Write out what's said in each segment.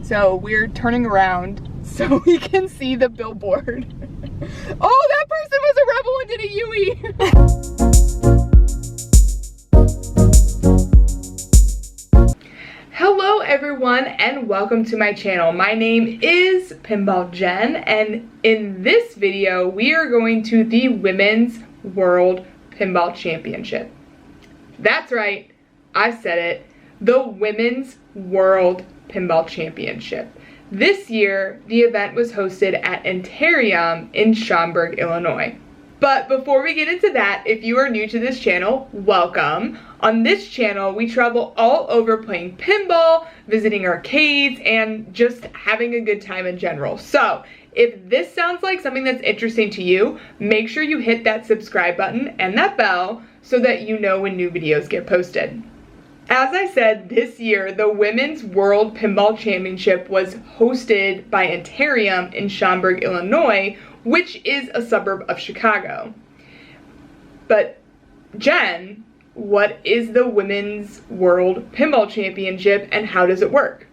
So we're turning around so we can see the billboard. Oh, that person was a rebel and did a Yui. Hello everyone and welcome to my channel. My name is Pinball Jen and in this video we are going to the Women's World Pinball Championship. That's right, I said it, the Women's World Pinball Championship. This year, the event was hosted at Antarium in Schaumburg, Illinois. But before we get into that, if you are new to this channel, welcome. On this channel, we travel all over playing pinball, visiting arcades, and just having a good time in general. So, if this sounds like something that's interesting to you, make sure you hit that subscribe button and that bell so that you know when new videos get posted. As I said, this year, the Women's World Pinball Championship was hosted by Antarium in Schaumburg, Illinois, which is a suburb of Chicago. But, Jen, what is the Women's World Pinball Championship and how does it work?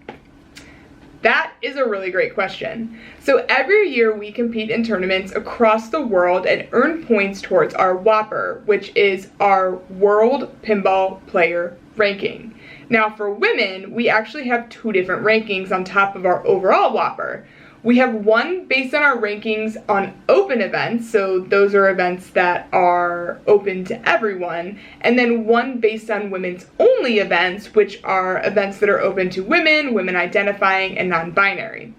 That is a really great question. So every year we compete in tournaments across the world and earn points towards our WOPR, which is our World Pinball Player Ranking. Now for women, we actually have two different rankings on top of our overall WOPR. We have one based on our rankings on open events, so those are events that are open to everyone, and then one based on women's only events, which are events that are open to women, women identifying, and non-binary.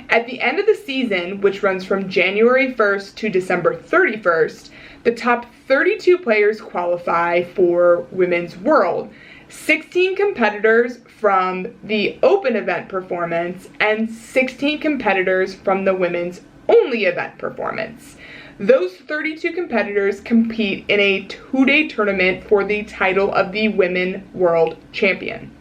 At the end of the season, which runs from January 1st to December 31st, the top 32 players qualify for Women's World. 16 competitors from the open event performance and 16 competitors from the women's only event performance. Those 32 competitors compete in a 2-day tournament for the title of the Women World Champion.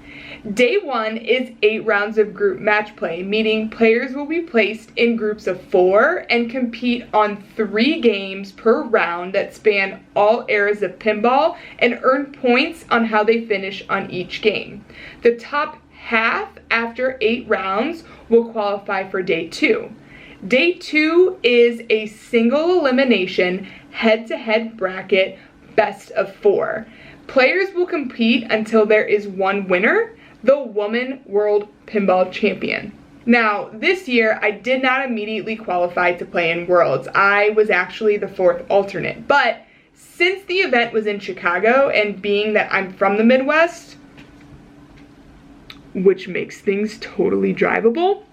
Day 1 is 8 rounds of group match play, meaning players will be placed in groups of 4 and compete on 3 games per round that span all eras of pinball and earn points on how they finish on each game. The top half after 8 rounds will qualify for Day 2. Day 2 is a single elimination head-to-head bracket best of 4. Players will compete until there is one winner, the Women World Pinball Champion. Now, this year, I did not immediately qualify to play in Worlds. I was actually the 4th alternate. But since the event was in Chicago, and being that I'm from the Midwest, which makes things totally drivable,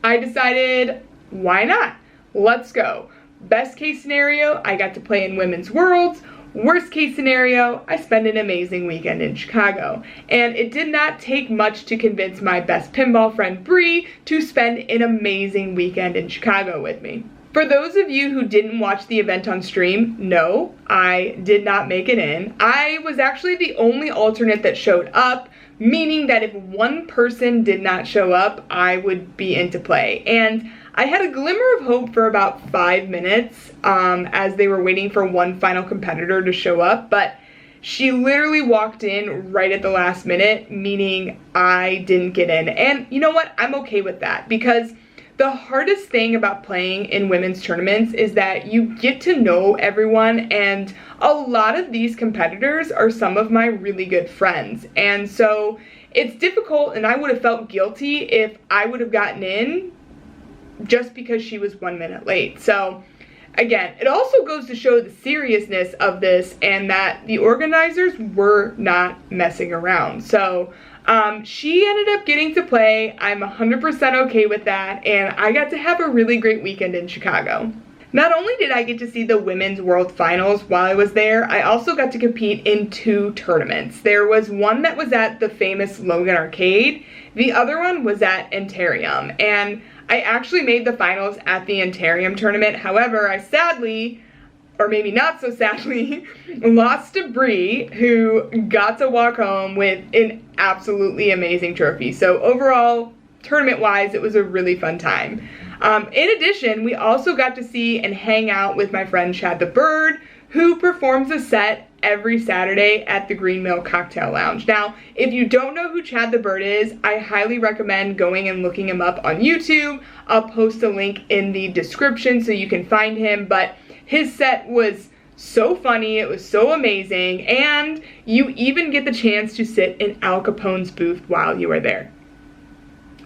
I decided, why not? Let's go. Best case scenario, I got to play in Women's Worlds. Worst case scenario, I spend an amazing weekend in Chicago. And it did not take much to convince my best pinball friend Bree to spend an amazing weekend in Chicago with me. For those of you who didn't watch the event on stream, no, I did not make it in. I was actually the only alternate that showed up, meaning that if one person did not show up, I would be in to play. And I had a glimmer of hope for about 5 minutes as they were waiting for one final competitor to show up, but she literally walked in right at the last minute, meaning I didn't get in. And you know what? I'm okay with that because the hardest thing about playing in women's tournaments is that you get to know everyone, and a lot of these competitors are some of my really good friends. And so it's difficult, and I would have felt guilty if I would have gotten in just because she was 1 minute late. So again, it also goes to show the seriousness of this and that the organizers were not messing around. So she ended up getting to play. I'm 100% okay with that, and I got to have a really great weekend in Chicago. Not only did I get to see the Women's World Finals while I was there, I also got to compete in 2 tournaments. There was one that was at the famous Logan Arcade. The other one was at Antarium, and I actually made the finals at the Antarium tournament. However, I sadly, or maybe not so sadly, lost to Bree, who got to walk home with an absolutely amazing trophy. So overall, tournament-wise, it was a really fun time. In addition, we also got to see and hang out with my friend Chad the Bird, who performs a set every Saturday at the Green Mill Cocktail Lounge. Now, if you don't know who Chad the Bird is, I highly recommend going and looking him up on YouTube. I'll post a link in the description so you can find him, but his set was so funny, it was so amazing, and you even get the chance to sit in Al Capone's booth while you are there.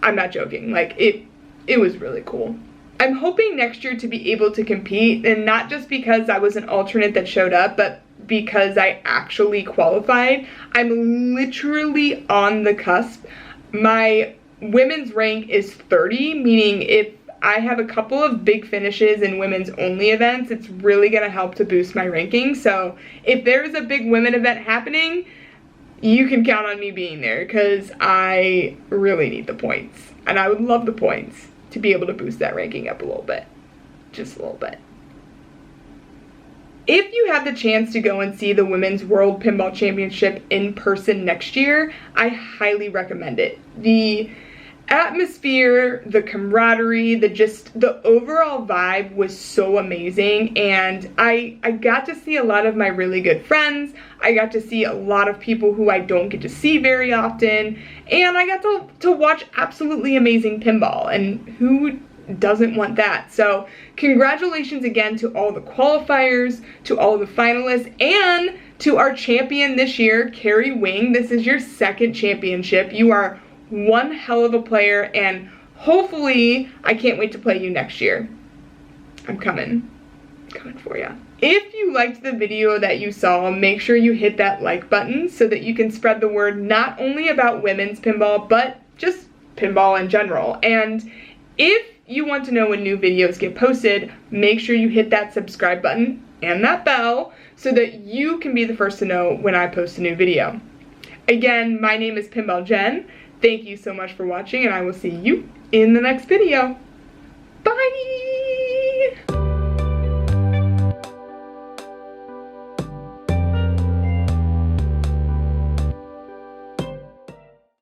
I'm not joking, like it was really cool. I'm hoping next year to be able to compete, and not just because I was an alternate that showed up, but because I actually qualified. I'm literally on the cusp. My women's rank is 30, meaning if I have a couple of big finishes in women's only events, it's really gonna help to boost my ranking. So if there's a big women event happening, you can count on me being there, because I really need the points. And I would love the points to be able to boost that ranking up a little bit. Just a little bit. If you have the chance to go and see the Women's World Pinball Championship in person next year, I highly recommend it. The atmosphere, the camaraderie, the overall vibe was so amazing, and I got to see a lot of my really good friends. I got to see a lot of people who I don't get to see very often, and I got to watch absolutely amazing pinball, and who doesn't want that? So congratulations again to all the qualifiers, to all the finalists, and to our champion this year, Carrie Wing. This is your second championship. You are one hell of a player, and hopefully I can't wait to play you next year. I'm coming for ya. If you liked the video that you saw, make sure you hit that like button so that you can spread the word not only about women's pinball, but just pinball in general. And if you want to know when new videos get posted, make sure you hit that subscribe button and that bell so that you can be the first to know when I post a new video. Again, my name is Pinball Jen. Thank you so much for watching, and I will see you in the next video. Bye!